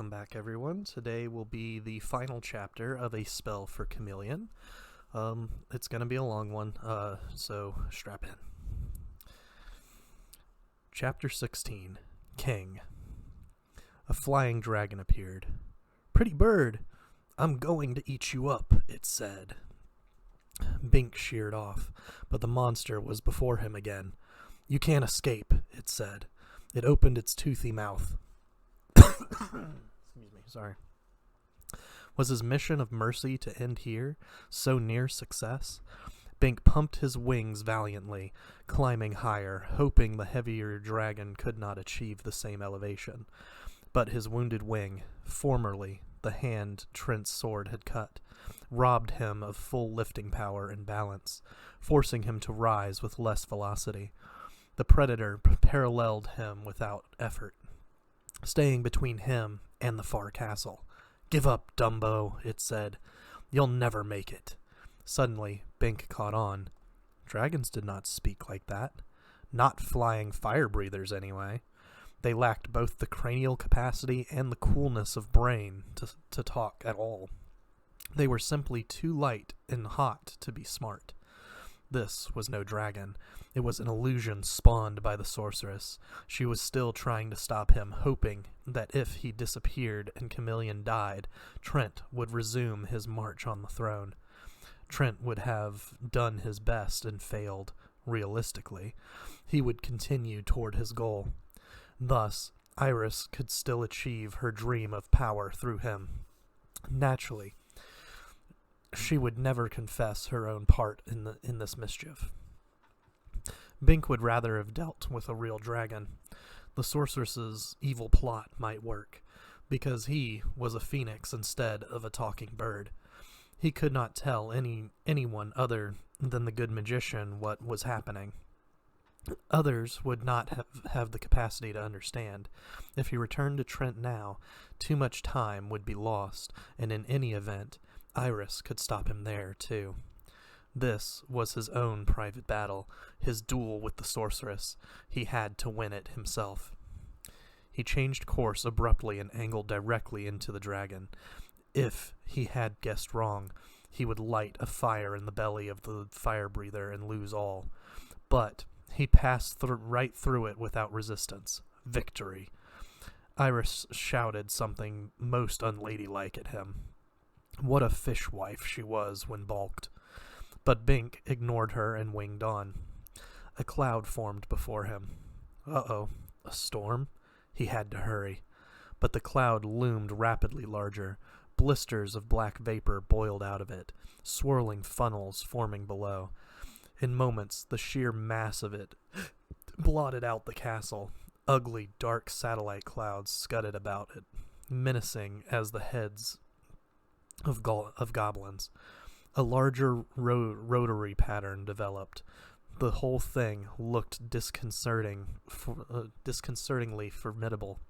Welcome back, everyone. Today will be the final chapter of a spell for Chameleon. It's going to be a long one, so strap in. Chapter 16, King. A flying dragon appeared. "Pretty bird, I'm going to eat you up," it said. Bink sheared off, but the monster was before him again. "You can't escape," it said. It opened its toothy mouth. Excuse me, sorry. Was his mission of mercy to end here, so near success? Bink pumped his wings valiantly, climbing higher, hoping the heavier dragon could not achieve the same elevation. But his wounded wing, formerly the hand Trent's sword had cut, robbed him of full lifting power and balance, forcing him to rise with less velocity. The predator paralleled him without effort, staying between him and the far castle. "Give up, Dumbo," it said. "You'll never make it." Suddenly, Bink caught on. Dragons did not speak like that. Not flying fire breathers, anyway. They lacked both the cranial capacity and the coolness of brain to talk at all. They were simply too light and hot to be smart. This was no dragon. It was an illusion spawned by the sorceress. She was still trying to stop him, hoping that if he disappeared and Chameleon died, Trent would resume his march on the throne. Trent would have done his best and failed. Realistically, he would continue toward his goal. Thus, Iris could still achieve her dream of power through him. Naturally, she would never confess her own part in this mischief. Bink would rather have dealt with a real dragon. The sorceress's evil plot might work, because he was a phoenix instead of a talking bird. He could not tell anyone other than the good magician what was happening. Others would not have the capacity to understand. If he returned to Trent now, too much time would be lost, and in any event, Iris could stop him there, too. This was his own private battle, his duel with the sorceress. He had to win it himself. He changed course abruptly and angled directly into the dragon. If he had guessed wrong, he would light a fire in the belly of the fire breather and lose all. But he passed right through it without resistance. Victory. Iris shouted something most unladylike at him. What a fishwife she was when balked. But Bink ignored her and winged on. A cloud formed before him. Uh-oh, a storm? He had to hurry. But the cloud loomed rapidly larger. Blisters of black vapor boiled out of it, swirling funnels forming below. In moments, the sheer mass of it blotted out the castle. Ugly, dark satellite clouds scudded about it, menacing as the heads of goblins. A larger rotary pattern developed. The whole thing looked disconcertingly formidable.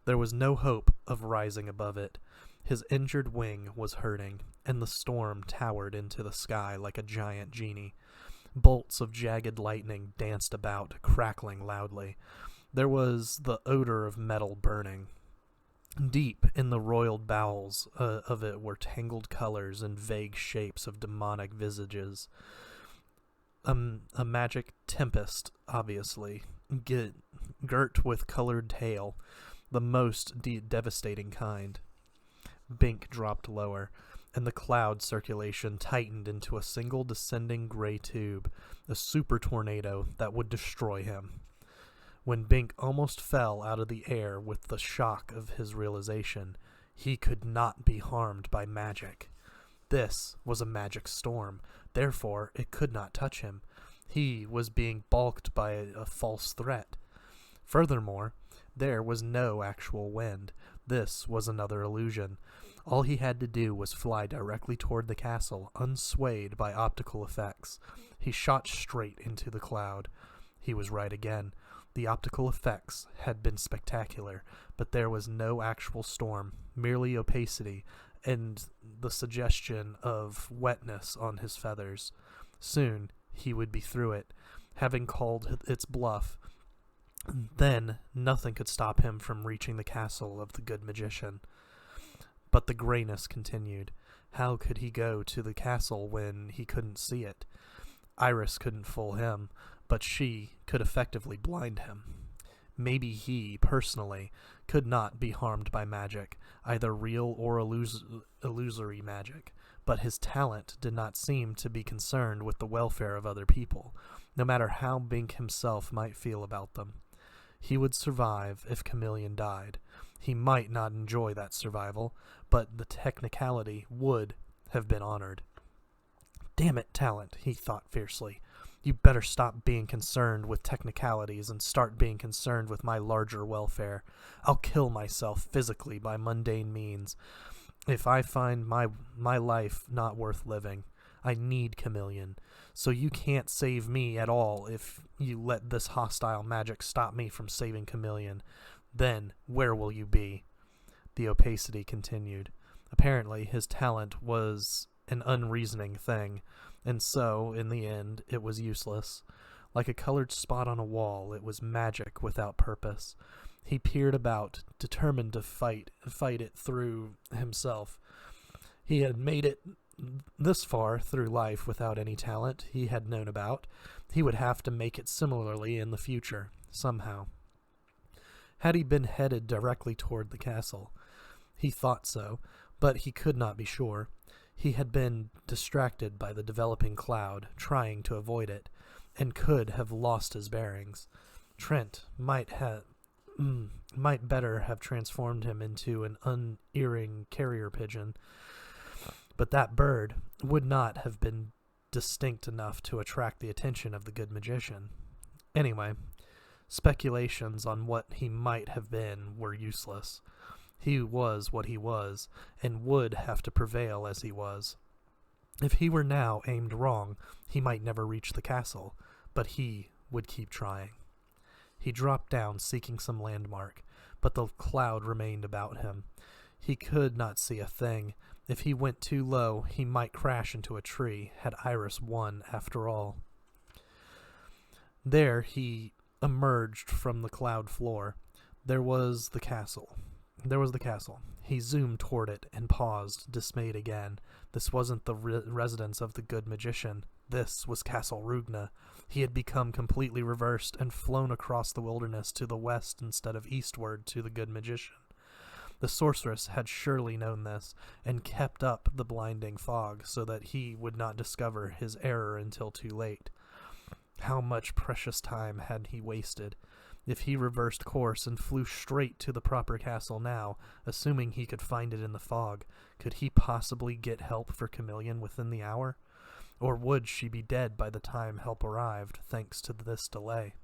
There was no hope of rising above it. His injured wing was hurting, and the storm towered into the sky like a giant genie. Bolts of jagged lightning danced about, crackling loudly. There was the odor of metal burning. Deep in the roiled bowels of it were tangled colors and vague shapes of demonic visages. A magic tempest, obviously, girt with colored hail, the most devastating kind. Bink dropped lower, and the cloud circulation tightened into a single descending gray tube, a super tornado that would destroy him. When Bink almost fell out of the air with the shock of his realization, he could not be harmed by magic. This was a magic storm, therefore it could not touch him. He was being balked by a false threat. Furthermore, there was no actual wind. This was another illusion. All he had to do was fly directly toward the castle, unswayed by optical effects. He shot straight into the cloud. He was right again. The optical effects had been spectacular, but there was no actual storm, merely opacity and the suggestion of wetness on his feathers. Soon he would be through it. Having called its bluff, Then nothing could stop him from reaching the castle of the good magician. But the grayness continued. How could he go to the castle when he couldn't see it? Iris couldn't fool him, but she could effectively blind him. Maybe he, personally, could not be harmed by magic, either real or illusory magic, but his talent did not seem to be concerned with the welfare of other people, no matter how Bink himself might feel about them. He would survive if Chameleon died. He might not enjoy that survival, but the technicality would have been honored. Damn it, Talent, he thought fiercely. You better stop being concerned with technicalities and start being concerned with my larger welfare. I'll kill myself physically by mundane means if I find my life not worth living. I need Chameleon, so you can't save me at all if you let this hostile magic stop me from saving Chameleon. Then where will you be? The opacity continued. Apparently his talent was an unreasoning thing, and so, in the end, it was useless. Like a colored spot on a wall, it was magic without purpose. He peered about, determined to fight it through himself. He had made it this far through life without any talent he had known about. He would have to make it similarly in the future, somehow. Had he been headed directly toward the castle? He thought so, but he could not be sure. He had been distracted by the developing cloud, trying to avoid it, and could have lost his bearings. Trent might better have transformed him into an unerring carrier pigeon, but that bird would not have been distinct enough to attract the attention of the good magician. Anyway, speculations on what he might have been were useless. He was what he was, and would have to prevail as he was. If he were now aimed wrong, he might never reach the castle, but he would keep trying. He dropped down, seeking some landmark, but the cloud remained about him. He could not see a thing. If he went too low, he might crash into a tree, had Iris won after all. There he emerged from the cloud floor. There was the castle. He zoomed toward it and paused, dismayed again. This wasn't the residence of the good magician. This was Castle Rugna. He had become completely reversed and flown across the wilderness to the west instead of eastward to the good magician. The sorceress had surely known this, and kept up the blinding fog so that he would not discover his error until too late. How much precious time had he wasted? If he reversed course and flew straight to the proper castle now, assuming he could find it in the fog, could he possibly get help for Chameleon within the hour? Or would she be dead by the time help arrived, thanks to this delay?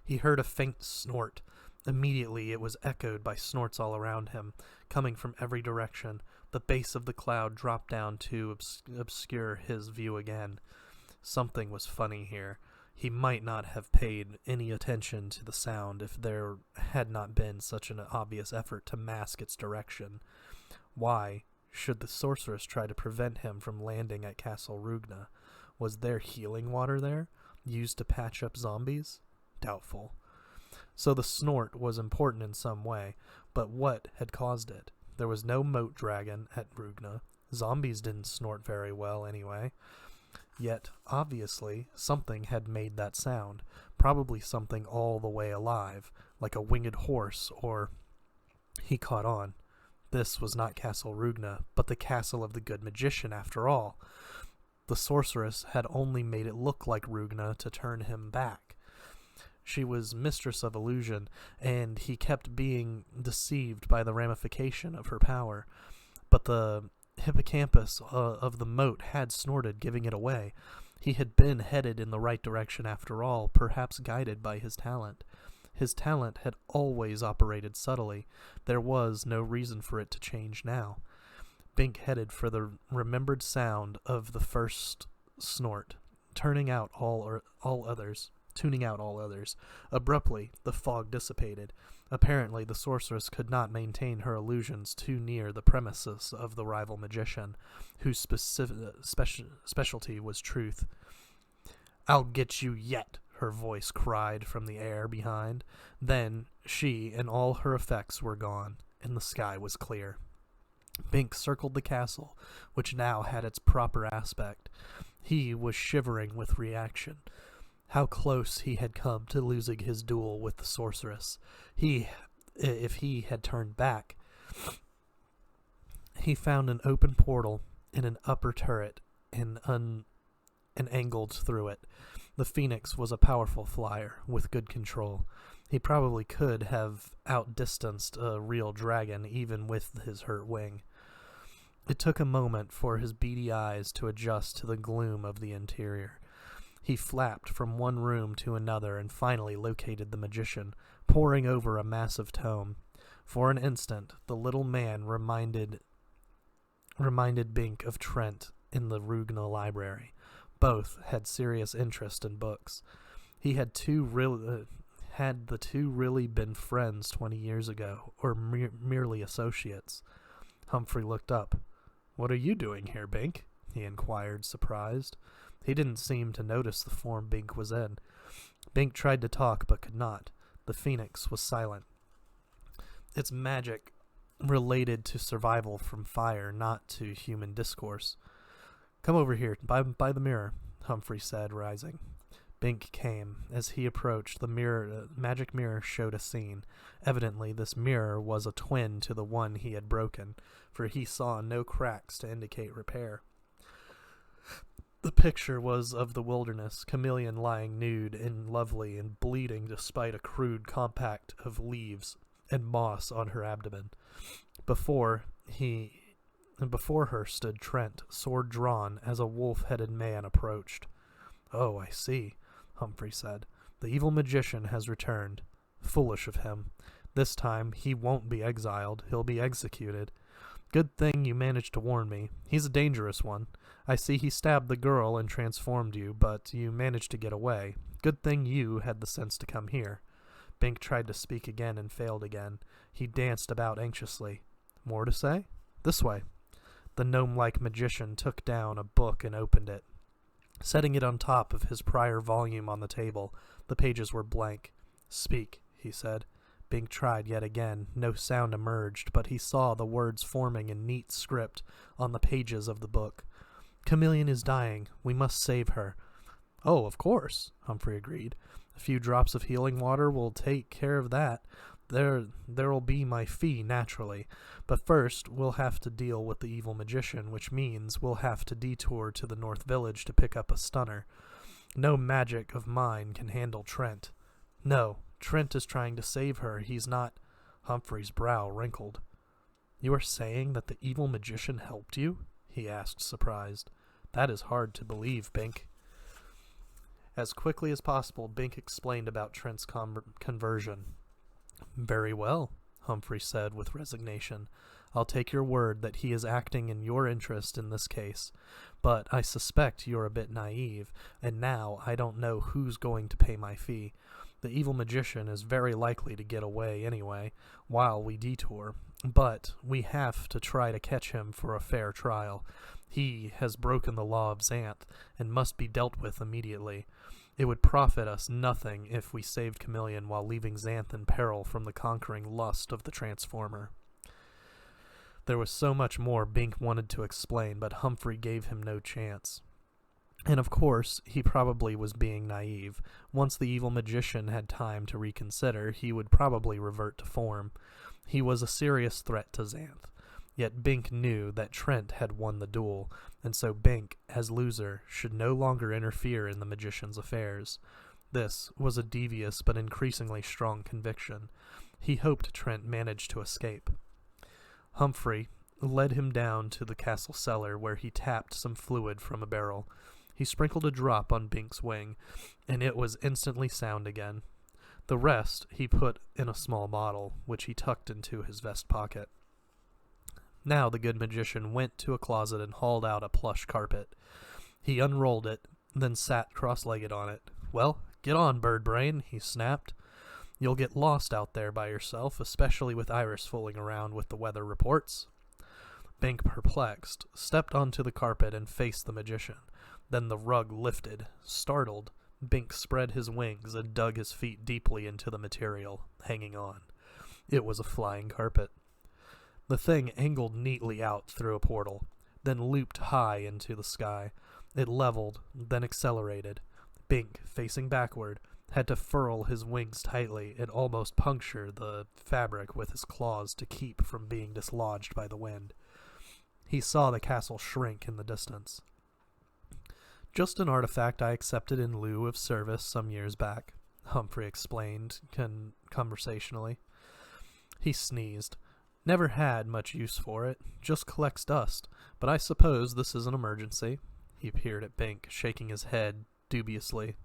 He heard a faint snort. Immediately it was echoed by snorts all around him, coming from every direction. The base of the cloud dropped down to obscure his view again. Something was funny here. He might not have paid any attention to the sound if there had not been such an obvious effort to mask its direction. Why should the sorceress try to prevent him from landing at Castle Rugna? Was there healing water there, used to patch up zombies? Doubtful. So the snort was important in some way, but what had caused it? There was no moat dragon at Rugna. Zombies didn't snort very well anyway. Yet, obviously, something had made that sound, probably something all the way alive, like a winged horse, or... He caught on. This was not Castle Rugna, but the castle of the good magician, after all. The sorceress had only made it look like Rugna to turn him back. She was mistress of illusion, and he kept being deceived by the ramification of her power. But the hippocampus of the moat had snorted, giving it away. He had been headed in the right direction after all, perhaps guided by his talent. His talent had always operated subtly. There was no reason for it to change now. Bink headed for the remembered sound of the first snort, tuning out all others. Abruptly, the fog dissipated. Apparently, the sorceress could not maintain her illusions too near the premises of the rival magician, whose specialty was truth. "I'll get you yet," her voice cried from the air behind. Then she and all her effects were gone, and the sky was clear. Bink circled the castle, which now had its proper aspect. He was shivering with reaction. How close he had come to losing his duel with the sorceress. If he had turned back, he found an open portal in an upper turret and angled through it. The Phoenix was a powerful flyer with good control. He probably could have outdistanced a real dragon even with his hurt wing. It took a moment for his beady eyes to adjust to the gloom of the interior. He flapped from one room to another and finally located the magician, poring over a massive tome. For an instant, the little man reminded Bink of Trent in the Rugna library. Both had serious interest in books. He had the two really been friends 20 years ago, or merely associates? Humphrey looked up. "What are you doing here, Bink?" he inquired, surprised. He didn't seem to notice the form Bink was in. Bink tried to talk, but could not. The Phoenix was silent. Its magic related to survival from fire, not to human discourse. "Come over here, by the mirror," Humphrey said, rising. Bink came. As he approached, the magic mirror showed a scene. Evidently, this mirror was a twin to the one he had broken, for he saw no cracks to indicate repair. The picture was of the wilderness, Chameleon lying nude and lovely and bleeding despite a crude compact of leaves and moss on her abdomen. Before her stood Trent, sword drawn, as a wolf-headed man approached. "Oh, I see," Humphrey said. "The evil magician has returned. Foolish of him. This time he won't be exiled, he'll be executed. Good thing you managed to warn me. He's a dangerous one. I see he stabbed the girl and transformed you, but you managed to get away. Good thing you had the sense to come here." Bink tried to speak again and failed again. He danced about anxiously. "More to say? This way." The gnome-like magician took down a book and opened it. Setting it on top of his prior volume on the table, the pages were blank. "Speak," he said. Bink tried yet again. No sound emerged, but he saw the words forming in neat script on the pages of the book. "Chameleon is dying. We must save her." "Oh, of course," Humphrey agreed. "A few drops of healing water will take care of that. There'll be my fee, naturally. But first, we'll have to deal with the evil magician, which means we'll have to detour to the North Village to pick up a stunner. No magic of mine can handle Trent." "No, Trent is trying to save her. He's not—" Humphrey's brow wrinkled. "You are saying that the evil magician helped you?" he asked, surprised. "That is hard to believe, Bink." As quickly as possible, Bink explained about Trent's conversion. "Very well," Humphrey said with resignation. "I'll take your word that he is acting in your interest in this case. But I suspect you're a bit naive, and now I don't know who's going to pay my fee. The evil magician is very likely to get away anyway, while we detour. But we have to try to catch him for a fair trial. He has broken the law of Xanth, and must be dealt with immediately. It would profit us nothing if we saved Chameleon while leaving Xanth in peril from the conquering lust of the Transformer." There was so much more Bink wanted to explain, but Humphrey gave him no chance. And of course, he probably was being naive. Once the evil magician had time to reconsider, he would probably revert to form. He was a serious threat to Xanth. Yet Bink knew that Trent had won the duel, and so Bink, as loser, should no longer interfere in the magician's affairs. This was a devious but increasingly strong conviction. He hoped Trent managed to escape. Humphrey led him down to the castle cellar, where he tapped some fluid from a barrel. He sprinkled a drop on Bink's wing, and it was instantly sound again. The rest he put in a small bottle, which he tucked into his vest pocket. Now the good magician went to a closet and hauled out a plush carpet. He unrolled it, then sat cross-legged on it. "Well, get on, Birdbrain," he snapped. "You'll get lost out there by yourself, especially with Iris fooling around with the weather reports." Bink, perplexed, stepped onto the carpet and faced the magician. Then the rug lifted. Startled, Bink spread his wings and dug his feet deeply into the material, hanging on. It was a flying carpet. The thing angled neatly out through a portal, then looped high into the sky. It leveled, then accelerated. Bink, facing backward, had to furl his wings tightly and almost puncture the fabric with his claws to keep from being dislodged by the wind. He saw the castle shrink in the distance. "Just an artifact I accepted in lieu of service some years back," Humphrey explained conversationally. He sneezed. "Never had much use for it. Just collects dust. But I suppose this is an emergency." He peered at Bink, shaking his head dubiously.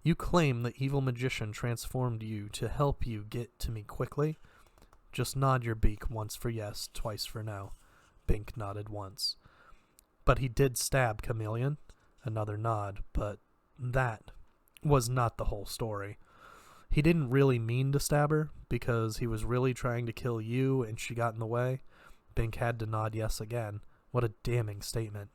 "You claim the evil magician transformed you to help you get to me quickly? Just nod your beak once for yes, twice for no." Bink nodded once. "But he did stab Chameleon?" Another nod, but that was not the whole story. "He didn't really mean to stab her, because he was really trying to kill you and she got in the way?" Bink had to nod yes again. What a damning statement.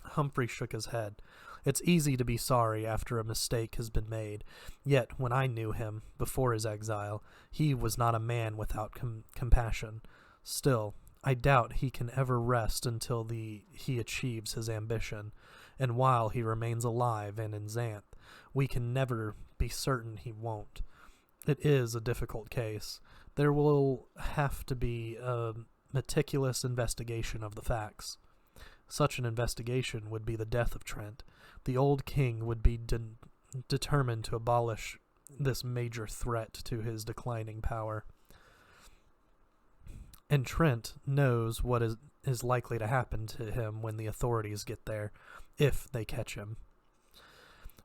Humphrey shook his head. "It's easy to be sorry after a mistake has been made. Yet, when I knew him, before his exile, he was not a man without compassion. Still, I doubt he can ever rest until he achieves his ambition. And while he remains alive and in Xanth, we can never be certain he won't. It is a difficult case. There will have to be a meticulous investigation of the facts. Such an investigation would be the death of Trent. The old king would be determined to abolish this major threat to his declining power. And Trent knows what is likely to happen to him when the authorities get there, if they catch him."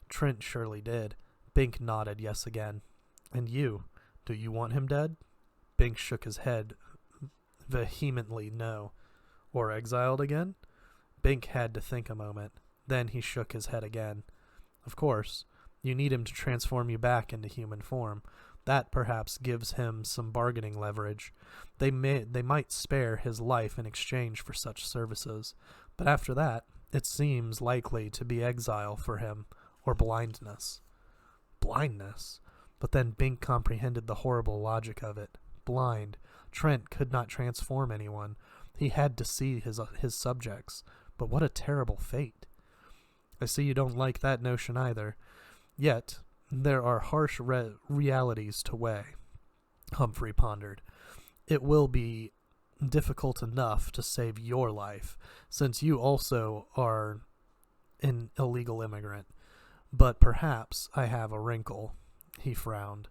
Trent surely did. Bink nodded yes again. "And you? Do you want him dead?" Bink shook his head vehemently no. "Or exiled again?" Bink had to think a moment. Then he shook his head again. "Of course. You need him to transform you back into human form. That perhaps gives him some bargaining leverage. They might spare his life in exchange for such services. But after that, it seems likely to be exile for him, or blindness." Blindness? But then Bink comprehended the horrible logic of it. Blind. Trent could not transform anyone. He had to see his subjects. But what a terrible fate. "I see you don't like that notion either. Yet, there are harsh realities to weigh," Humphrey pondered. "It will be difficult enough to save your life, since you also are an illegal immigrant. But perhaps I have a wrinkle." He frowned.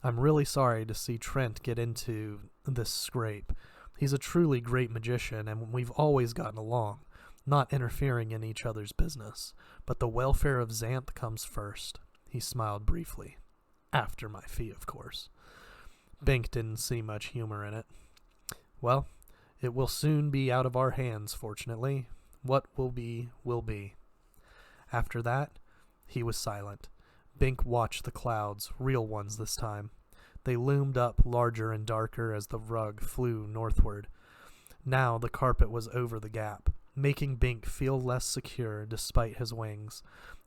"I'm really sorry to see Trent get into this scrape. He's a truly great magician, and we've always gotten along, not interfering in each other's business. But the welfare of Xanth comes first." He smiled briefly. "After my fee, of course." Bink didn't see much humor in it. "Well, it will soon be out of our hands, fortunately. What will be, will be." After that, he was silent. Bink watched the clouds, real ones this time. They loomed up larger and darker as the rug flew northward. Now the carpet was over the gap, making Bink feel less secure despite his wings.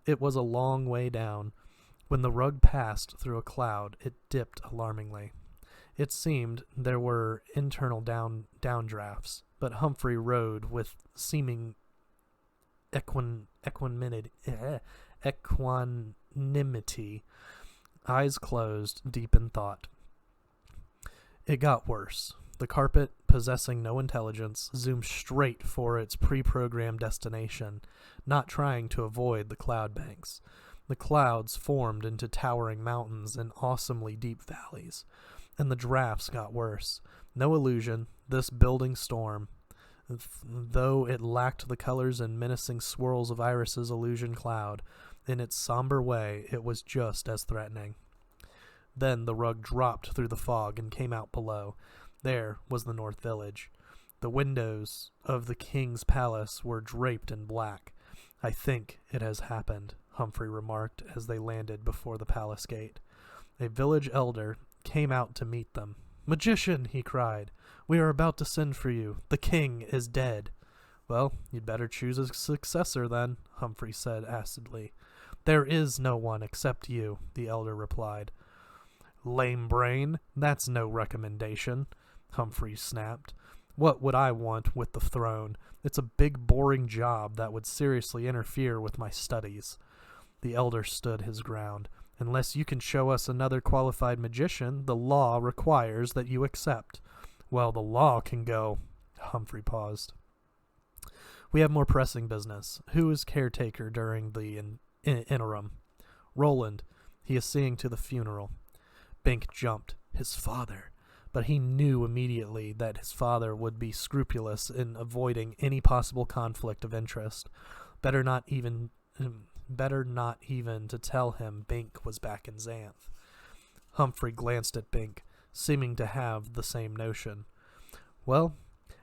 It was a long way down. When the rug passed through a cloud, it dipped alarmingly. It seemed there were internal downdrafts, but Humphrey rode with seeming equanimity, eyes closed, deep in thought. It got worse. The carpet, possessing no intelligence, zoomed straight for its pre-programmed destination, not trying to avoid the cloud banks. The clouds formed into towering mountains and awesomely deep valleys, and the drafts got worse. No illusion, this building storm, though it lacked the colors and menacing swirls of Iris's illusion cloud, in its somber way, it was just as threatening. Then the rug dropped through the fog and came out below. There was the North Village. The windows of the king's palace were draped in black. "I think it has happened," Humphrey remarked as they landed before the palace gate. A village elder came out to meet them. "Magician!" he cried. "We are about to send for you. The king is dead." "Well, you'd better choose a successor then," Humphrey said acidly. "There is no one except you," the elder replied. "Lame brain, that's no recommendation," Humphrey snapped. "What would I want with the throne? It's a big, boring job that would seriously interfere with my studies." The elder stood his ground. "Unless you can show us another qualified magician, the law requires that you accept." "Well, the law can go." Humphrey paused. "We have more pressing business. Who is caretaker during the interim?" "Roland. He is seeing to the funeral." Bink jumped. His father. But he knew immediately that his father would be scrupulous in avoiding any possible conflict of interest. Better not even to tell him Bink was back in Xanth. Humphrey glanced at Bink, seeming to have the same notion. "Well,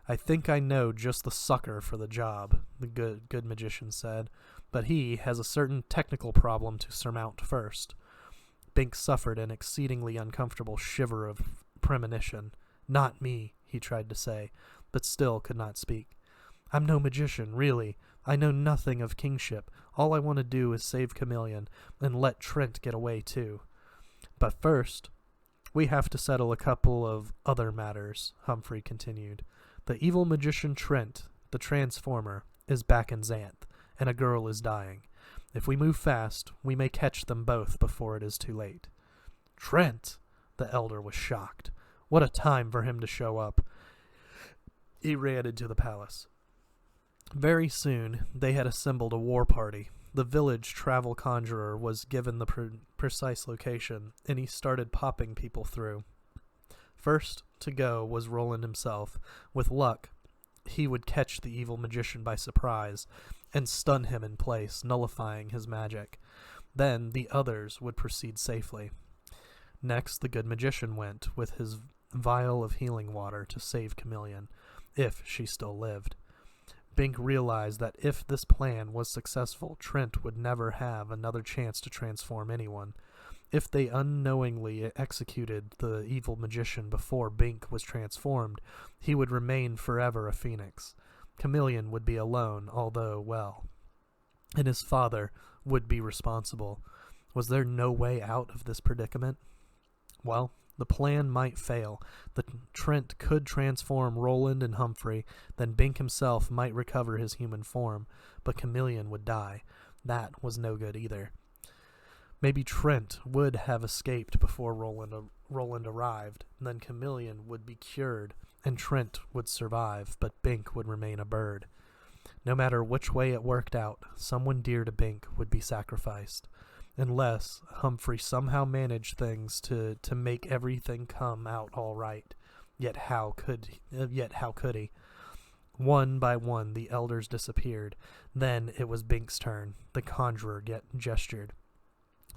I think I know just the sucker for the job," the good magician said, "but he has a certain technical problem to surmount first." Bink suffered an exceedingly uncomfortable shiver of premonition. "Not me," he tried to say, but still could not speak. "I'm no magician, really. I know nothing of kingship. All I want to do is save Chameleon, and let Trent get away too. But first, we have to settle a couple of other matters," Humphrey continued. "The evil magician Trent, the transformer, is back in Xanth, and a girl is dying. If we move fast, we may catch them both before it is too late." "Trent!" The elder was shocked. What a time for him to show up. He ran into the palace. Very soon they had assembled a war party. The village travel conjurer was given the precise location, and he started popping people through. First to go was Roland himself. With luck, he would catch the evil magician by surprise and stun him in place, nullifying his magic. Then the others would proceed safely. Next, the good magician went, with his vial of healing water, to save Chameleon, if she still lived. Bink realized that if this plan was successful, Trent would never have another chance to transform anyone. If they unknowingly executed the evil magician before Bink was transformed, he would remain forever a phoenix. Chameleon would be alone, although well, and his father would be responsible. Was there no way out of this predicament? Well, the plan might fail. Trent could transform Roland and Humphrey, then Bink himself might recover his human form, but Chameleon would die. That was no good either. Maybe Trent would have escaped before Roland arrived, then Chameleon would be cured, and Trent would survive, but Bink would remain a bird. No matter which way it worked out, someone dear to Bink would be sacrificed. Unless Humphrey somehow managed things to make everything come out all right. Yet how could he? One by one the elders disappeared. Then it was Bink's turn. The conjurer gestured.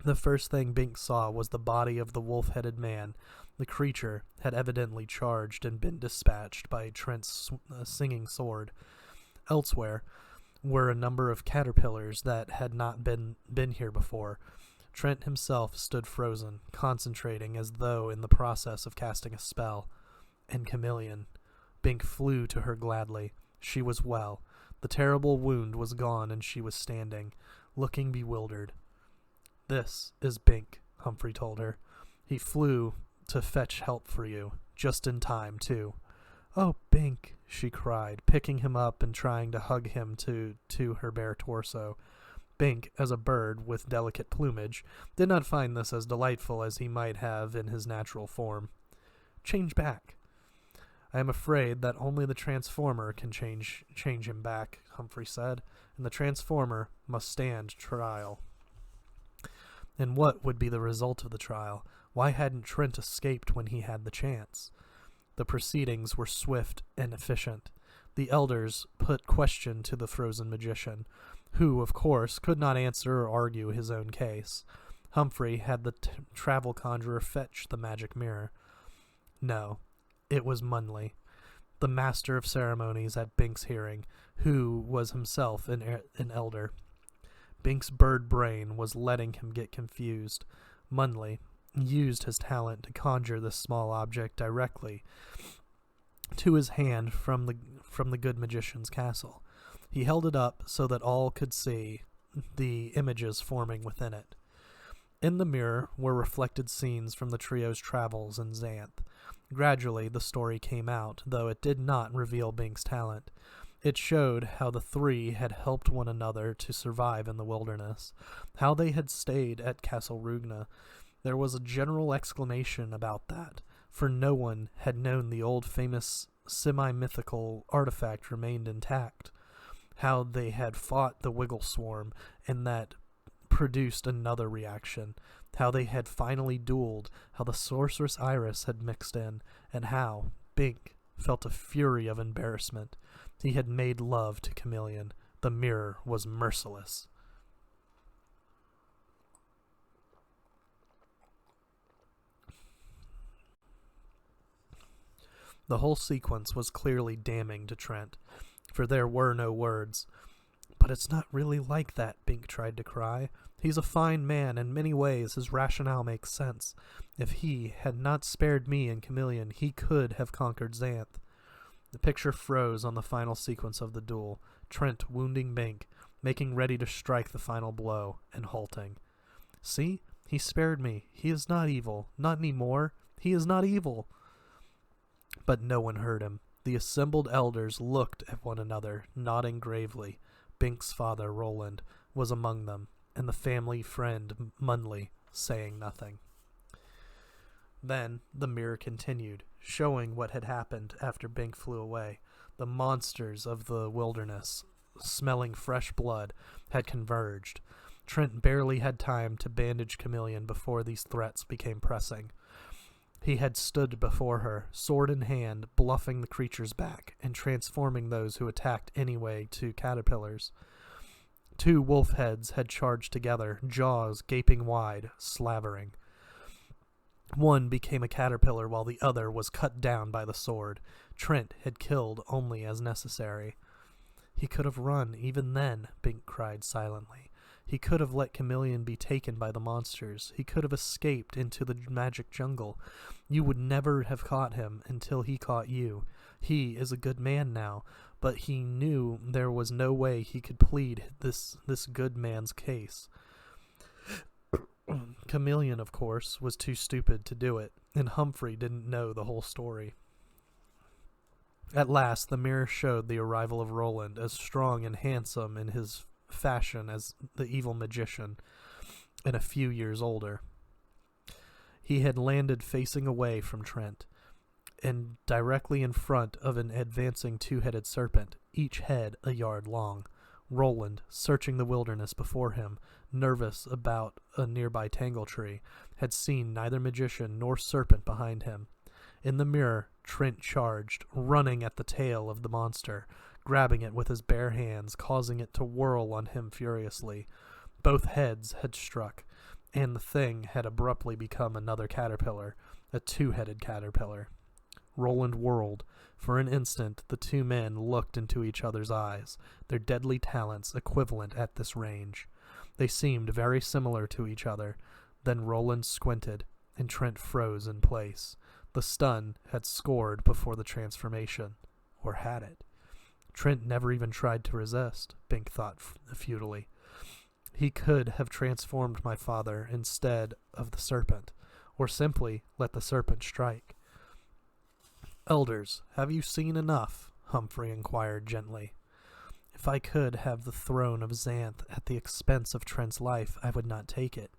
The first thing Bink saw was the body of the wolf-headed man. The creature had evidently charged and been dispatched by Trent's singing sword. Elsewhere were a number of caterpillars that had not been here before. Trent himself stood frozen, concentrating as though in the process of casting a spell. And Chameleon. Bink flew to her gladly. She was well. The terrible wound was gone, and she was standing, looking bewildered. "This is Bink," Humphrey told her. "He flew to fetch help for you, just in time, too." "Oh, Bink," she cried, picking him up and trying to hug him to her bare torso. Bink, as a bird with delicate plumage, did not find this as delightful as he might have in his natural form. "Change back." "I am afraid that only the transformer can change him back," Humphrey said, "and the transformer must stand trial." And what would be the result of the trial? Why hadn't Trent escaped when he had the chance? The proceedings were swift and efficient. The elders put question to the frozen magician, who, of course, could not answer or argue his own case. Humphrey had the travel conjurer fetch the magic mirror. No, it was Munley, the master of ceremonies at Bink's hearing, who was himself an elder. Bink's bird brain was letting him get confused. Munley used his talent to conjure this small object directly to his hand from the good magician's castle. He held it up so that all could see the images forming within it. In the mirror were reflected scenes from the trio's travels in Xanth. Gradually, the story came out, though it did not reveal Bink's talent. It showed how the three had helped one another to survive in the wilderness, how they had stayed at Castle Rugna. There was a general exclamation about that, for no one had known the old famous semi-mythical artifact remained intact, how they had fought the Wiggle Swarm, and that produced another reaction, how they had finally dueled, how the Sorceress Iris had mixed in, and how Bink felt a fury of embarrassment. He had made love to Chameleon. The mirror was merciless. The whole sequence was clearly damning to Trent, for there were no words. But it's not really like that, Bink tried to cry. He's a fine man. In many ways, his rationale makes sense. If he had not spared me and Chameleon, he could have conquered Xanth. The picture froze on the final sequence of the duel, Trent wounding Bink, making ready to strike the final blow, and halting. See? He spared me. He is not evil. Not any more. He is not evil. But no one heard him. The assembled elders looked at one another, nodding gravely. Bink's father, Roland, was among them, and the family friend, Munley, saying nothing. Then the mirror continued, showing what had happened after Bink flew away. The monsters of the wilderness, smelling fresh blood, had converged. Trent barely had time to bandage Chameleon before these threats became pressing. He had stood before her, sword in hand, bluffing the creatures back, and transforming those who attacked anyway to caterpillars. 2 wolf heads had charged together, jaws gaping wide, slavering. One became a caterpillar while the other was cut down by the sword. Trent had killed only as necessary. He could have run even then, Bink cried silently. He could have let Chameleon be taken by the monsters. He could have escaped into the magic jungle. You would never have caught him until he caught you. He is a good man now, but he knew there was no way he could plead this good man's case. Chameleon, of course, was too stupid to do it, and Humphrey didn't know the whole story. At last, the mirror showed the arrival of Roland, as strong and handsome in his fashion as the evil magician, and a few years older. He had landed facing away from Trent, and directly in front of an advancing 2-headed serpent, each head a yard long. Roland, searching the wilderness before him, nervous about a nearby tangle tree, had seen neither magician nor serpent behind him. In the mirror, Trent charged, running at the tail of the monster, grabbing it with his bare hands, causing it to whirl on him furiously. Both heads had struck, and the thing had abruptly become another caterpillar, a 2-headed caterpillar. Roland whirled. For an instant, the 2 men looked into each other's eyes, their deadly talents equivalent at this range. They seemed very similar to each other. Then Roland squinted, and Trent froze in place. The stun had scored before the transformation. Or had it? Trent never even tried to resist, Bink thought futilely. He could have transformed my father instead of the serpent, or simply let the serpent strike. Elders, have you seen enough? Humphrey inquired gently. If I could have the throne of Xanth at the expense of Trent's life, I would not take it,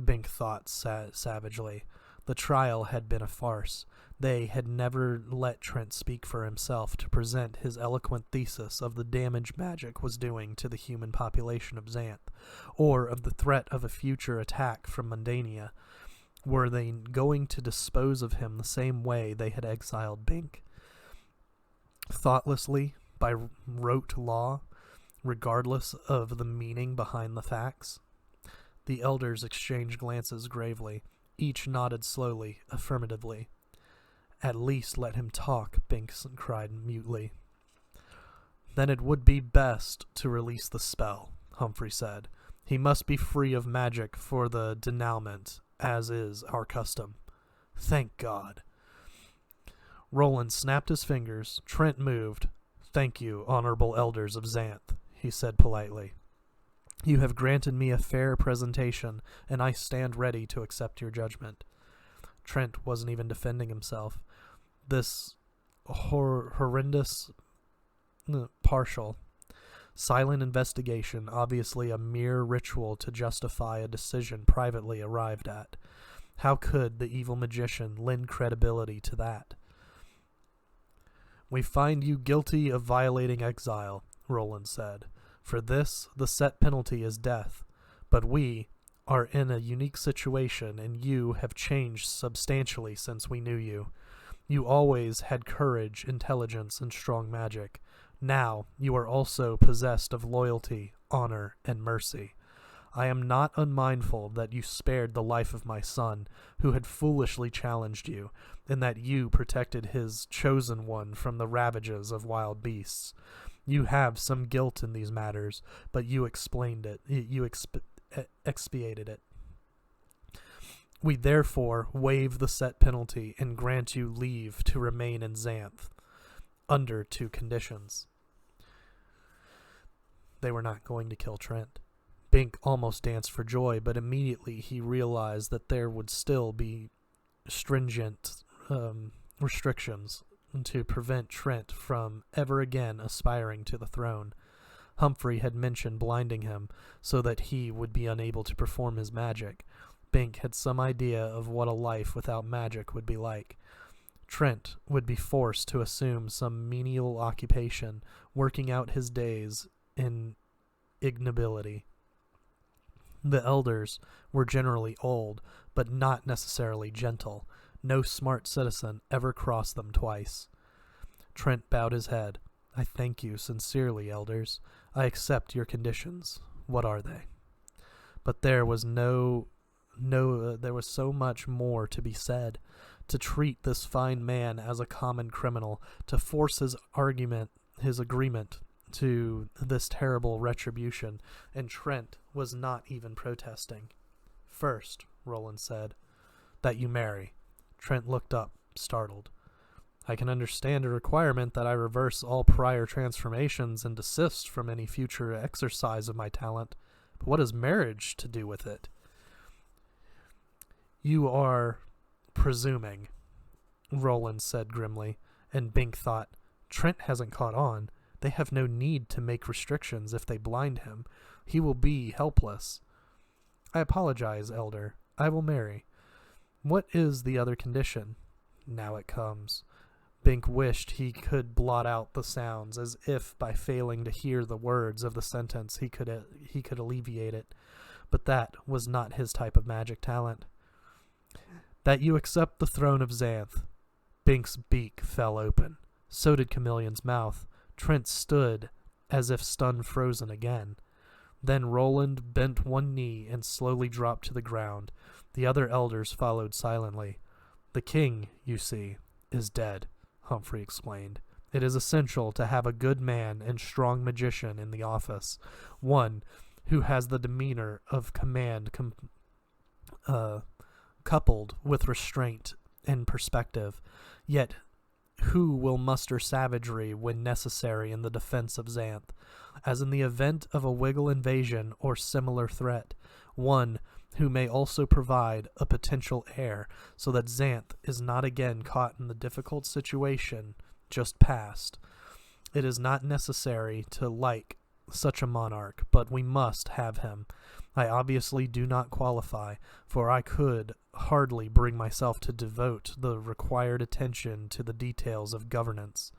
Bink thought savagely. The trial had been a farce. They had never let Trent speak for himself to present his eloquent thesis of the damage magic was doing to the human population of Xanth, or of the threat of a future attack from Mundania. Were they going to dispose of him the same way they had exiled Bink? Thoughtlessly, by rote law, regardless of the meaning behind the facts? The elders exchanged glances gravely. Each nodded slowly, affirmatively. At least let him talk, Bink cried mutely. Then it would be best to release the spell, Humphrey said. He must be free of magic for the denouement, as is our custom. Thank God. Roland snapped his fingers. Trent moved. Thank you, honorable elders of Xanth, he said politely. You have granted me a fair presentation, and I stand ready to accept your judgment. Trent wasn't even defending himself. This horrendous, partial, silent investigation, obviously a mere ritual to justify a decision privately arrived at. How could the evil magician lend credibility to that? We find you guilty of violating exile, Roland said. For this, the set penalty is death. But we are in a unique situation, and you have changed substantially since we knew you. You always had courage, intelligence, and strong magic. Now you are also possessed of loyalty, honor, and mercy. I am not unmindful that you spared the life of my son, who had foolishly challenged you, and that you protected his chosen one from the ravages of wild beasts. You have some guilt in these matters, but you explained it. You expiated it. We therefore waive the set penalty and grant you leave to remain in Xanth, under 2 conditions. They were not going to kill Trent. Bink almost danced for joy, but immediately he realized that there would still be stringent restrictions to prevent Trent from ever again aspiring to the throne. Humphrey had mentioned blinding him so that he would be unable to perform his magic. Bink had some idea of what a life without magic would be like. Trent would be forced to assume some menial occupation, working out his days in ignobility. The elders were generally old, but not necessarily gentle. No smart citizen ever crossed them twice. Trent bowed his head. I thank you sincerely, elders. I accept your conditions. What are they? But there was there was so much more to be said. To treat this fine man as a common criminal, to force his agreement to this terrible retribution, and Trent was not even protesting. First, Roland said, that you marry. Trent looked up, startled. I can understand a requirement that I reverse all prior transformations and desist from any future exercise of my talent, but what has marriage to do with it? You are presuming, Roland said grimly, and Bink thought, Trent hasn't caught on. They have no need to make restrictions if they blind him. He will be helpless. I apologize, Elder. I will marry. What is the other condition? Now it comes. Bink wished he could blot out the sounds, as if by failing to hear the words of the sentence he could alleviate it. But that was not his type of magic talent. That you accept the throne of Xanth. Bink's beak fell open. So did Chameleon's mouth. Trent stood as if stunned frozen again. Then Roland bent one knee and slowly dropped to the ground. The other elders followed silently. The king, you see, is dead, Humphrey explained. It is essential to have a good man and strong magician in the office, one who has the demeanor of command coupled with restraint and perspective, yet who will muster savagery when necessary in the defense of Xanth, as in the event of a Wiggle invasion or similar threat, one who may also provide a potential heir so that Xanth is not again caught in the difficult situation just past. It is not necessary to like such a monarch, but we must have him. I obviously do not qualify, for I could hardly bring myself to devote the required attention to the details of governance.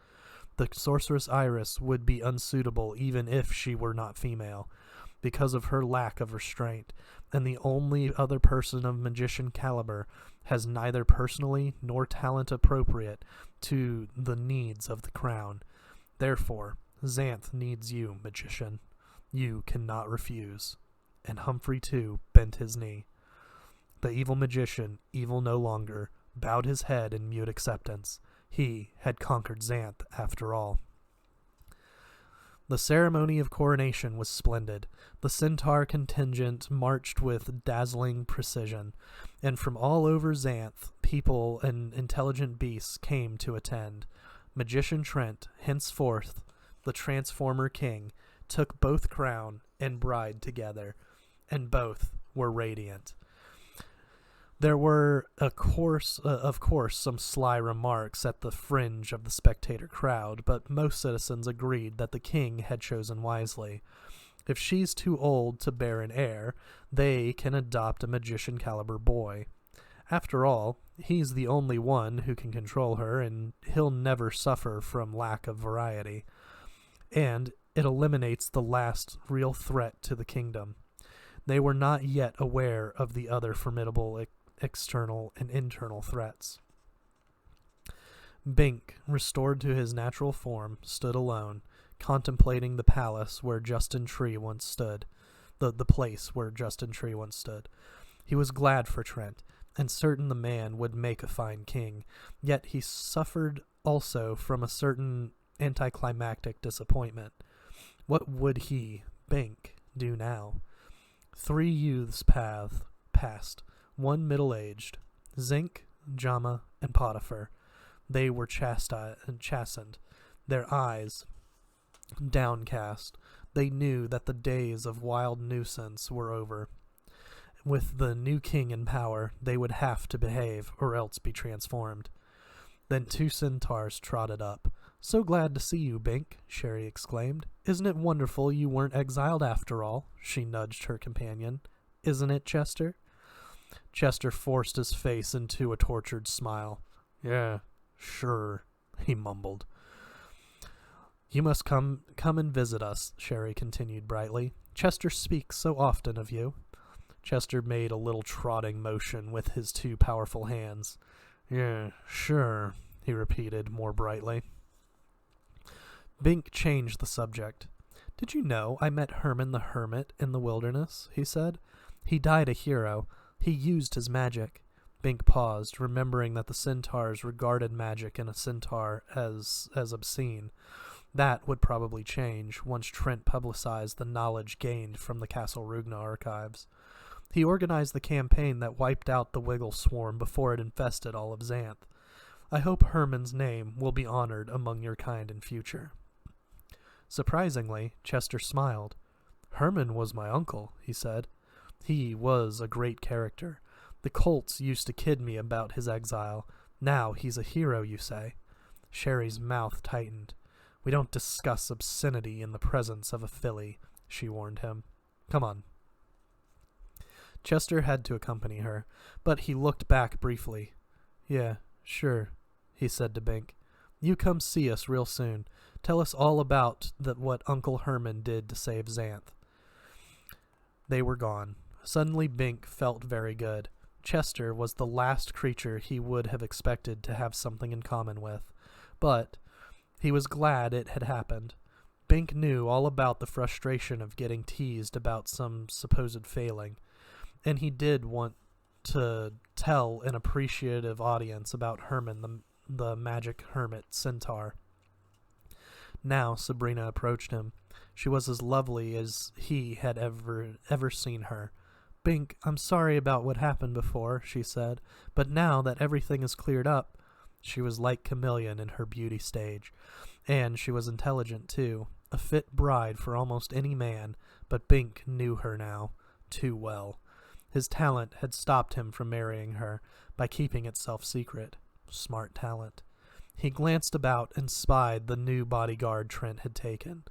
The sorceress Iris would be unsuitable even if she were not female, because of her lack of restraint, and the only other person of magician caliber has neither personally nor talent appropriate to the needs of the crown. Therefore, Xanth needs you, magician. You cannot refuse. And Humphrey, too, bent his knee. The evil magician, evil no longer, bowed his head in mute acceptance. He had conquered Xanth, after all. The ceremony of coronation was splendid. The centaur contingent marched with dazzling precision, and from all over Xanth, people and intelligent beasts came to attend. Magician Trent, henceforth the Transformer King, took both crown and bride together, and both were radiant. There were, of course, some sly remarks at the fringe of the spectator crowd, but most citizens agreed that the king had chosen wisely. If she's too old to bear an heir, they can adopt a magician-caliber boy. After all, he's the only one who can control her, and he'll never suffer from lack of variety. And it eliminates the last real threat to the kingdom. They were not yet aware of the other formidable external and internal threats. Bink, restored to his natural form, stood alone, contemplating the palace where Justin Tree once stood, the place where Justin Tree once stood. He was glad for Trent, and certain the man would make a fine king, yet he suffered also from a certain anticlimactic disappointment. What would he, Bink, do now? 3 youths passed, one middle-aged, Zinc, Jama, and Potiphar. They were chastened, their eyes downcast. They knew that the days of wild nuisance were over. With the new king in power, they would have to behave or else be transformed. Then 2 centaurs trotted up. "So glad to see you, Bink," Sherry exclaimed. "Isn't it wonderful you weren't exiled after all?" She nudged her companion. "Isn't it, Chester?" Chester forced his face into a tortured smile. "Yeah, sure," he mumbled. "You must come and visit us," Sherry continued brightly. "Chester speaks so often of you." Chester made a little trotting motion with his 2 powerful hands. "Yeah, sure," he repeated more brightly. Bink changed the subject. "Did you know I met Herman the Hermit in the wilderness?" he said. "He died a hero. He used his magic." Bink paused, remembering that the centaurs regarded magic in a centaur as obscene. That would probably change once Trent publicized the knowledge gained from the Castle Rugna archives. He organized the campaign that wiped out the Wiggle swarm before it infested all of Xanth. I hope Herman's name will be honored among your kind in future. Surprisingly, Chester smiled. "Herman was my uncle," he said. "He was a great character. The colts used to kid me about his exile. Now he's a hero, you say?" Sherry's mouth tightened. "We don't discuss obscenity in the presence of a filly," she warned him. "Come on." Chester had to accompany her, but he looked back briefly. "Yeah, sure," he said to Bink. "You come see us real soon. Tell us all about what Uncle Herman did to save Xanth." They were gone. Suddenly Bink felt very good. Chester was the last creature he would have expected to have something in common with, but he was glad it had happened. Bink knew all about the frustration of getting teased about some supposed failing, and he did want to tell an appreciative audience about Herman, the magic hermit centaur. Now Sabrina approached him. She was as lovely as he had ever seen her. "Bink, I'm sorry about what happened before," she said, "but now that everything is cleared up—" She was like Chameleon in her beauty stage, and she was intelligent too, a fit bride for almost any man, but Bink knew her now, too well. His talent had stopped him from marrying her by keeping itself secret. Smart talent. He glanced about and spied the new bodyguard Trent had taken.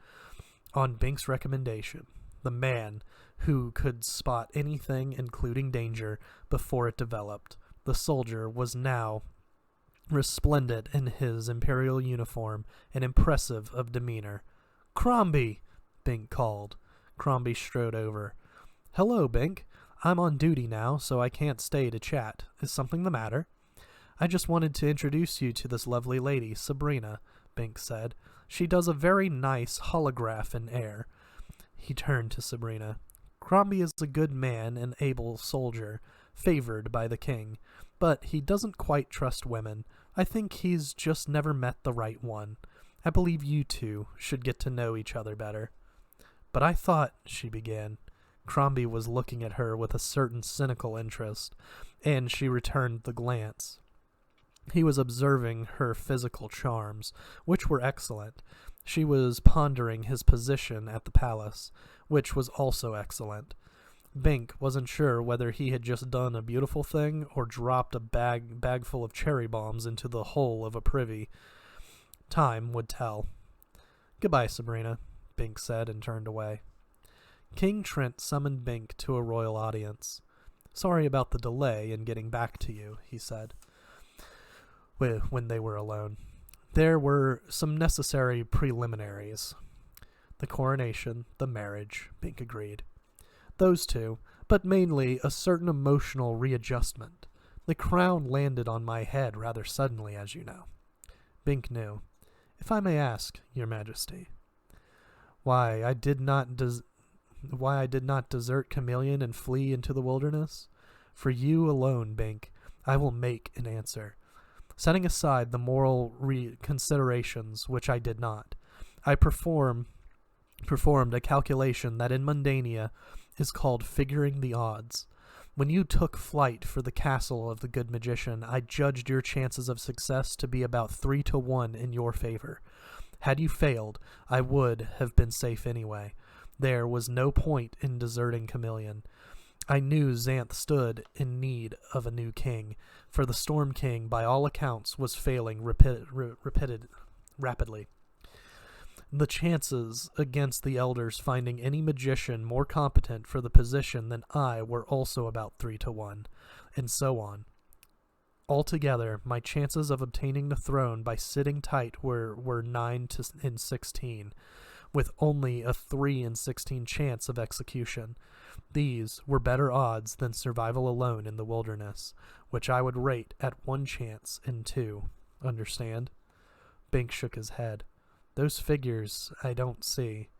On Bink's recommendation, the man who could spot anything, including danger, before it developed, the soldier was now resplendent in his imperial uniform and impressive of demeanor. "Crombie!" Bink called. Crombie strode over. "Hello, Bink. I'm on duty now, so I can't stay to chat. Is something the matter?" "I just wanted to introduce you to this lovely lady, Sabrina," Bink said. "She does a very nice holograph in air." He turned to Sabrina. "Crombie is a good man and able soldier, favored by the king, but he doesn't quite trust women. I think he's just never met the right one. I believe you two should get to know each other better." "But I thought—" she began. Crombie was looking at her with a certain cynical interest, and she returned the glance. He was observing her physical charms, which were excellent. She was pondering his position at the palace, which was also excellent. Bink wasn't sure whether he had just done a beautiful thing or dropped a bagful of cherry bombs into the hole of a privy. Time would tell. "Goodbye, Sabrina," Bink said and turned away. King Trent summoned Bink to a royal audience. "Sorry about the delay in getting back to you," he said, when they were alone. "There were some necessary preliminaries." "The coronation, the marriage," Bink agreed. "Those two, but mainly a certain emotional readjustment. The crown landed on my head rather suddenly, as you know." Bink knew. "If I may ask, Your Majesty." Why I did not desert Chameleon and flee into the wilderness? For you alone, Bink, I will make an answer. Setting aside the moral considerations, which I did not, I performed a calculation that in Mundania is called figuring the odds. When you took flight for the castle of the good magician, I judged your chances of success to be about 3-1 in your favor. Had you failed, I would have been safe anyway. There was no point in deserting Chameleon. I knew Xanth stood in need of a new king, for the Storm King, by all accounts, was failing rapidly. The chances against the elders finding any magician more competent for the position than I were also about 3-1, and so on. Altogether, my chances of obtaining the throne by sitting tight were 9-16, with only a 3-16 chance of execution. These were better odds than survival alone in the wilderness, which I would rate at 1 chance in 2. Understand? Bink shook his head. "Those figures I don't see.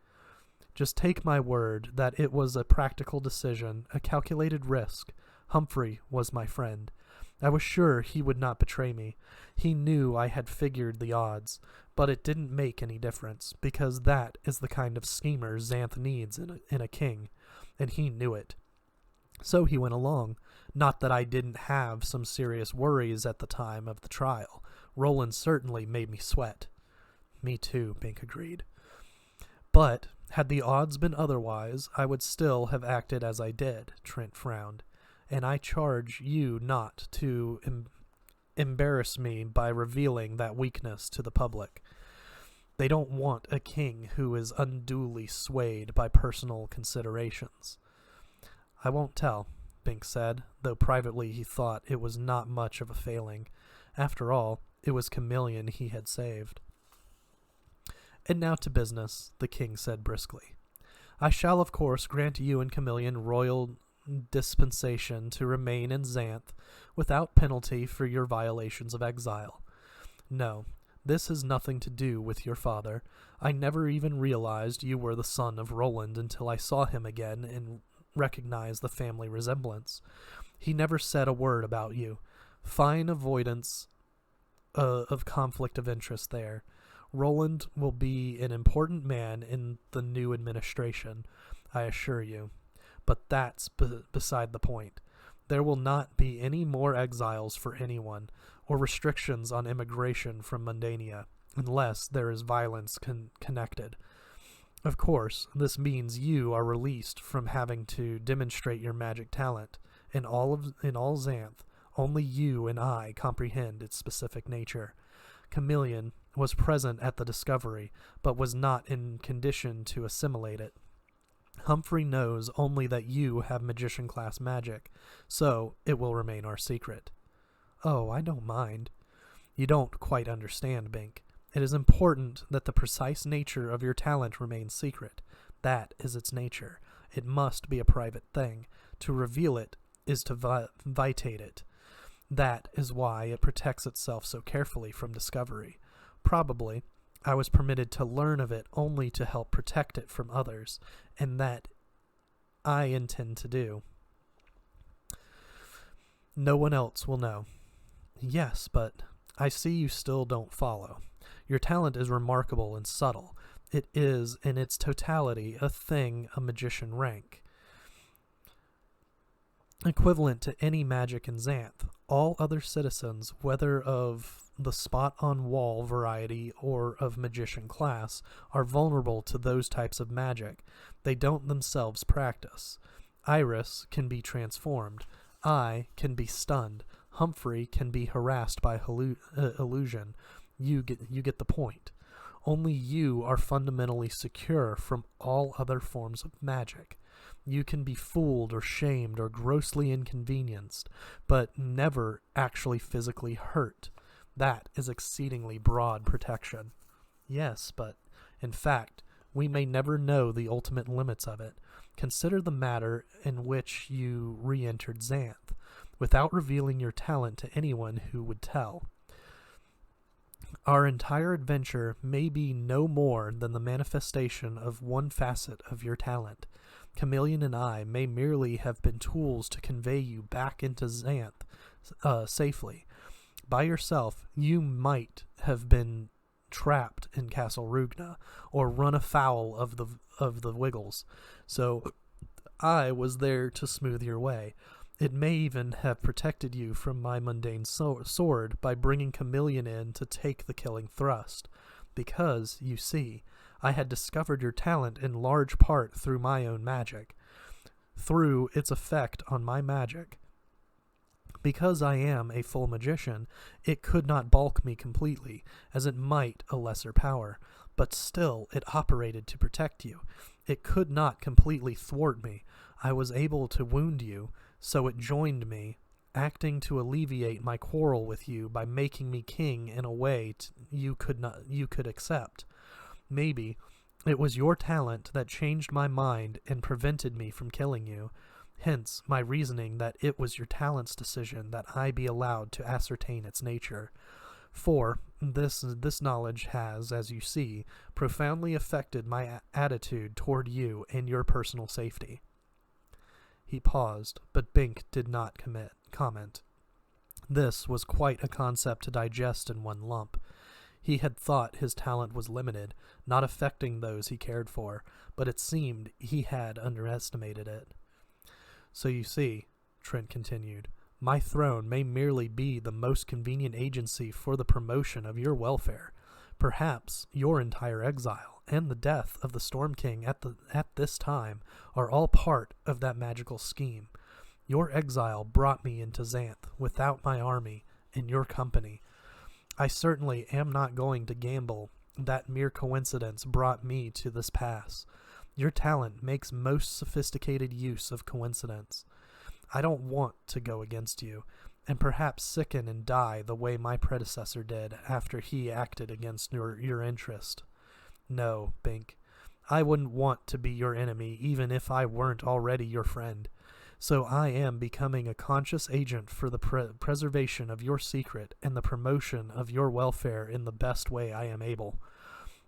Just take my word that it was a practical decision, a calculated risk. Humphrey was my friend. I was sure he would not betray me. He knew I had figured the odds, but it didn't make any difference, because that is the kind of schemer Xanth needs in a king, and he knew it. So he went along. Not that I didn't have some serious worries at the time of the trial. Roland certainly made me sweat." "Me too," Bink agreed. "But had the odds been otherwise, I would still have acted as I did," Trent frowned. "And I charge you not to embarrass me by revealing that weakness to the public. They don't want a king who is unduly swayed by personal considerations." "I won't tell," Bink said, though privately he thought it was not much of a failing. After all, it was Chameleon he had saved. "And now to business," the king said briskly. "I shall, of course, grant you and Chameleon royal dispensation to remain in Xanth without penalty for your violations of exile. No, this has nothing to do with your father. I never even realized you were the son of Roland until I saw him again and recognized the family resemblance. He never said a word about you. Fine avoidance of conflict of interest there. Roland will be an important man in the new administration, I assure you. But that's beside the point. There will not be any more exiles for anyone, or restrictions on immigration from Mundania, unless there is violence connected. Of course, this means you are released from having to demonstrate your magic talent. In all Xanth, only you and I comprehend its specific nature. Chameleon was present at the discovery, but was not in condition to assimilate it. Humphrey knows only that you have magician-class magic, so it will remain our secret." "Oh, I don't mind." "You don't quite understand, Bink. It is important that the precise nature of your talent remains secret. That is its nature. It must be a private thing. To reveal it is to vitate it. That is why it protects itself so carefully from discovery. Probably I was permitted to learn of it only to help protect it from others, and that I intend to do. No one else will know." "Yes, but I see you still don't follow. Your talent is remarkable and subtle. It is, in its totality, a thing a magician rank, equivalent to any magic in Xanth. All other citizens, whether of the spot-on-wall variety or of magician class, are vulnerable to those types of magic. They don't themselves practice. Iris can be transformed. I can be stunned. Humphrey can be harassed by illusion. You get the point. Only you are fundamentally secure from all other forms of magic. You can be fooled or shamed or grossly inconvenienced, but never actually physically hurt. That is exceedingly broad protection. Yes, but, in fact, we may never know the ultimate limits of it. Consider the matter in which you re-entered Xanth, without revealing your talent to anyone who would tell. Our entire adventure may be no more than the manifestation of one facet of your talent. Chameleon and I may merely have been tools to convey you back into Xanth safely. By yourself, you might have been trapped in Castle Rugna, or run afoul of the Wiggles. So I was there to smooth your way. It may even have protected you from my mundane sword by bringing Chameleon in to take the killing thrust. Because, you see, I had discovered your talent in large part through my own magic, through its effect on my magic. Because I am a full magician, it could not balk me completely, as it might a lesser power, but still it operated to protect you. It could not completely thwart me. I was able to wound you, so it joined me, acting to alleviate my quarrel with you by making me king in a way you could accept. Maybe it was your talent that changed my mind and prevented me from killing you. Hence my reasoning that it was your talent's decision that I be allowed to ascertain its nature. For this knowledge has, as you see, profoundly affected my attitude toward you and your personal safety. He paused, but Bink did not comment. This was quite a concept to digest in one lump. He had thought his talent was limited, not affecting those he cared for, but it seemed he had underestimated it. So you see, Trent continued, my throne may merely be the most convenient agency for the promotion of your welfare. Perhaps your entire exile and the death of the Storm King at this time are all part of that magical scheme. Your exile brought me into Xanth without my army and your company. I certainly am not going to gamble that mere coincidence brought me to this pass. Your talent makes most sophisticated use of coincidence. I don't want to go against you, and perhaps sicken and die the way my predecessor did after he acted against your interest. No, Bink, I wouldn't want to be your enemy even if I weren't already your friend. So I am becoming a conscious agent for the preservation of your secret and the promotion of your welfare in the best way I am able.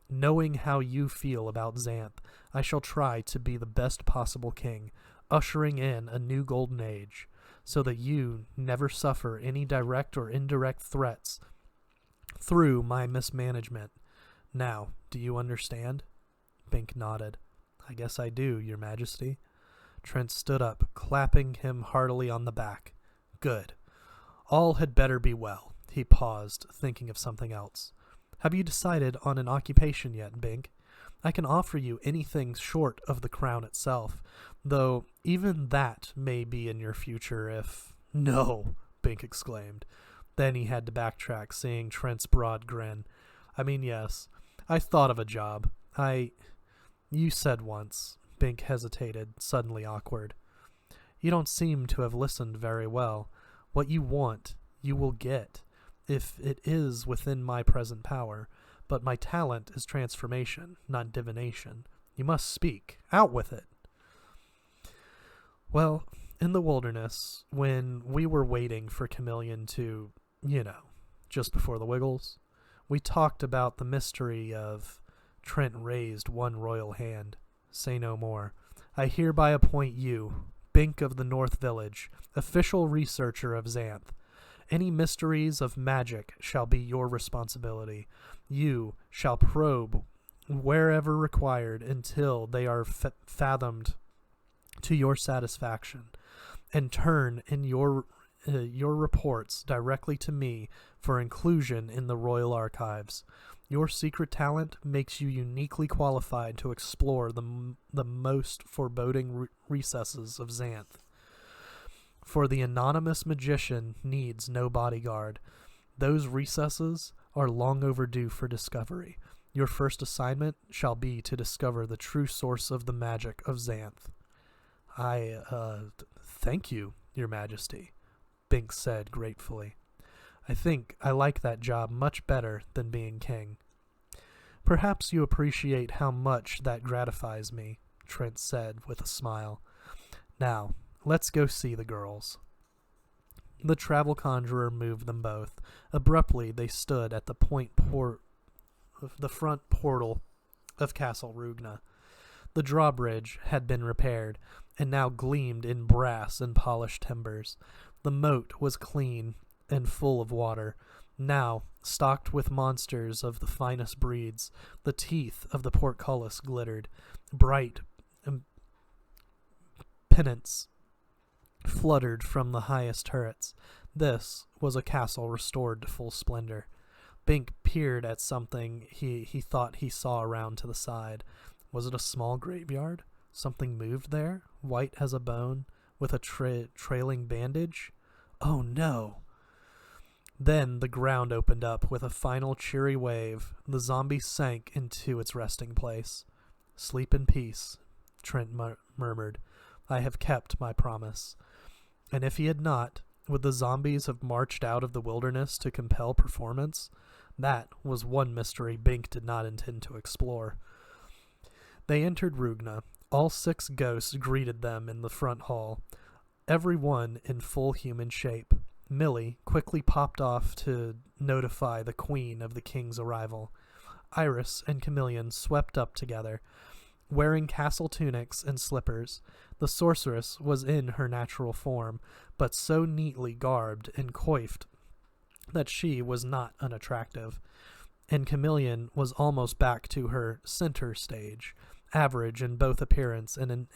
Knowing how you feel about Xanth, I shall try to be the best possible king, ushering in a new golden age, so that you never suffer any direct or indirect threats through my mismanagement. Now, do you understand? Bink nodded. I guess I do, Your Majesty. Trent stood up, clapping him heartily on the back. Good. All had better be well. He paused, thinking of something else. Have you decided on an occupation yet, Bink? I can offer you anything short of the crown itself, though even that may be in your future if— No, Bink exclaimed. Then he had to backtrack, seeing Trent's broad grin. I mean, yes, I thought of a job. You said once. Bink hesitated, suddenly awkward. You don't seem to have listened very well. What you want, you will get, if it is within my present power. But my talent is transformation, not divination. You must speak. Out with it. Well, in the wilderness, when we were waiting for Chameleon to, just before the Wiggles, we talked about the mystery of— Trent raised one royal hand. Say no more. I hereby appoint you, Bink of the North Village, official researcher of Xanth. Any mysteries of magic shall be your responsibility. You shall probe wherever required until they are fathomed to your satisfaction, and turn in your your reports directly to me for inclusion in the Royal Archives. Your secret talent makes you uniquely qualified to explore the most foreboding recesses of Xanth. For the anonymous magician needs no bodyguard. Those recesses are long overdue for discovery. Your first assignment shall be to discover the true source of the magic of Xanth. Thank you, Your Majesty, Bink said gratefully. I think I like that job much better than being king. Perhaps you appreciate how much that gratifies me, Trent said with a smile. Now, let's go see the girls. The travel conjurer moved them both. Abruptly, they stood at the front portal of Castle Rugna. The drawbridge had been repaired, and now gleamed in brass and polished timbers. The moat was clean and full of water. Now, stocked with monsters of the finest breeds, the teeth of the portcullis glittered. Bright pennants fluttered from the highest turrets. This was a castle restored to full splendor. Bink peered at something he thought he saw around to the side. Was it a small graveyard? Something moved there, white as a bone, with a trailing bandage? Oh no! Then the ground opened up with a final cheery wave. The zombie sank into its resting place. Sleep in peace, Trent murmured. I have kept my promise. And if he had not, would the zombies have marched out of the wilderness to compel performance? That was one mystery Bink did not intend to explore. They entered Rugna. All 6 ghosts greeted them in the front hall, every one in full human shape. Millie quickly popped off to notify the queen of the king's arrival. Iris and Chameleon swept up together, wearing castle tunics and slippers. The sorceress was in her natural form, but so neatly garbed and coiffed that she was not unattractive, and Chameleon was almost back to her center stage, average in both appearance and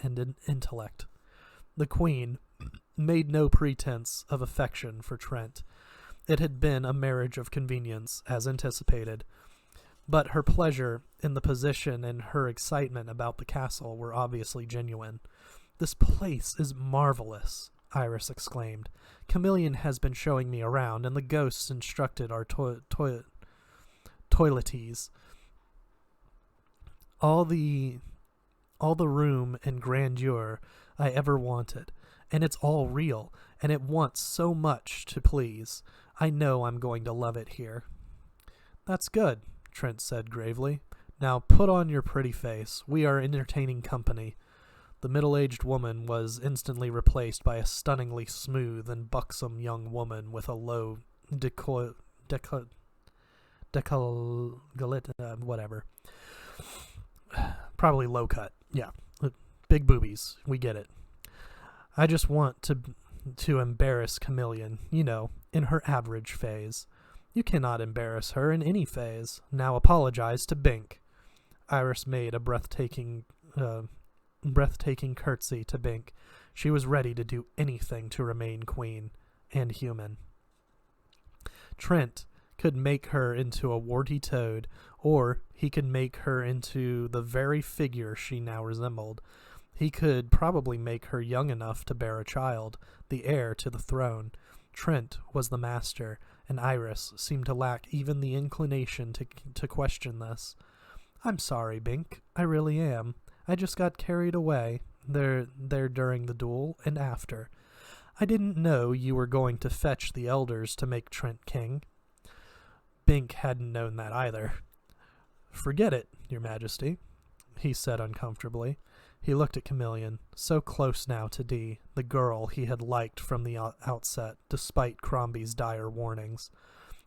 intellect. The queen made no pretense of affection for Trent. It had been a marriage of convenience, as anticipated, but her pleasure in the position and her excitement about the castle were obviously genuine. This place is marvelous, Iris exclaimed. Chameleon has been showing me around, and the ghosts instructed our toileties. All the room and grandeur I ever wanted, and it's all real, and it wants so much to please. I know I'm going to love it here. That's good, Trent said gravely. Now put on your pretty face. We are entertaining company. The middle-aged woman was instantly replaced by a stunningly smooth and buxom young woman with a low whatever. Probably low cut. Yeah. Big boobies. We get it. I just want to embarrass Chameleon, in her average phase. You cannot embarrass her in any phase. Now apologize to Bink. Iris made a breathtaking curtsy to Bink. She was ready to do anything to remain queen and human. Trent could make her into a warty toad, or he could make her into the very figure she now resembled. He could probably make her young enough to bear a child, the heir to the throne. Trent was the master, and Iris seemed to lack even the inclination to question this. I'm sorry, Bink. I really am. I just got carried away there during the duel and after. I didn't know you were going to fetch the elders to make Trent king. Bink hadn't known that either. Forget it, Your Majesty, he said uncomfortably. He looked at Chameleon, so close now to Dee, the girl he had liked from the outset, despite Crombie's dire warnings.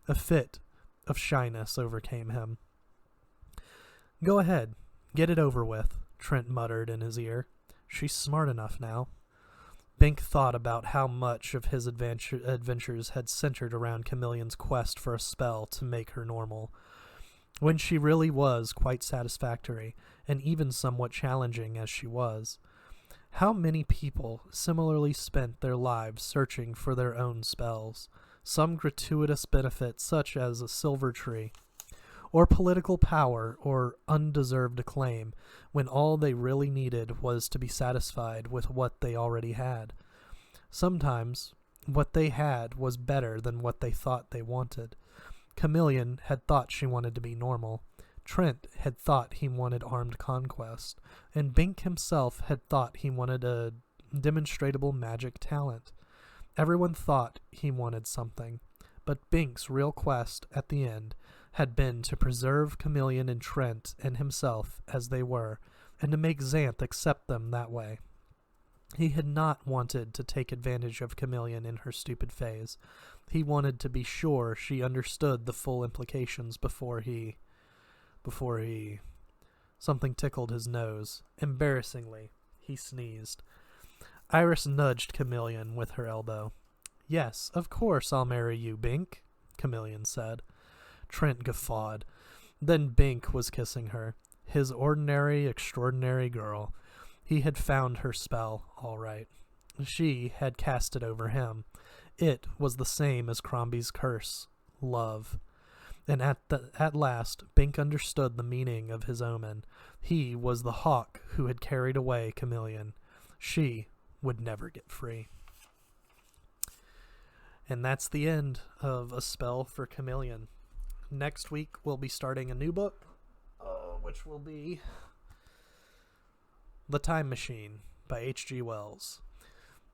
A fit of shyness overcame him. Go ahead, get it over with, Trent muttered in his ear. She's smart enough now. Bink thought about how much of his adventures had centered around Chameleon's quest for a spell to make her normal, when she really was quite satisfactory, and even somewhat challenging as she was. How many people similarly spent their lives searching for their own spells, some gratuitous benefit such as a silver tree, or political power or undeserved acclaim, when all they really needed was to be satisfied with what they already had. Sometimes what they had was better than what they thought they wanted. Chameleon had thought she wanted to be normal. Trent had thought he wanted armed conquest, and Bink himself had thought he wanted a demonstrable magic talent. Everyone thought he wanted something, but Bink's real quest at the end had been to preserve Chameleon and Trent and himself as they were, and to make Xanth accept them that way. He had not wanted to take advantage of Chameleon in her stupid phase. He wanted to be sure she understood the full implications before he... Something tickled his nose. Embarrassingly, he sneezed. Iris nudged Chameleon with her elbow. "Yes, of course I'll marry you, Bink," Chameleon said. Trent guffawed. Then Bink was kissing her. His ordinary, extraordinary girl. He had found her spell, all right. She had cast it over him. It was the same as Crombie's curse. Love. And at last, Bink understood the meaning of his omen. He was the hawk who had carried away Chameleon. She would never get free. And that's the end of A Spell for Chameleon. Next week, we'll be starting a new book, which will be The Time Machine by H.G. Wells.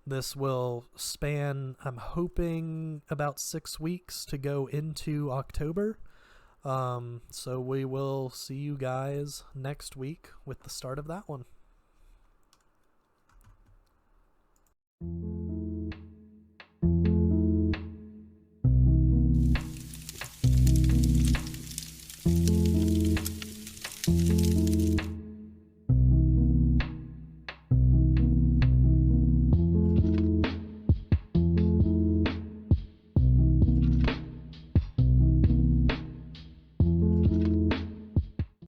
This will span, I'm hoping, about 6 weeks to go into October. So we will see you guys next week with the start of that one.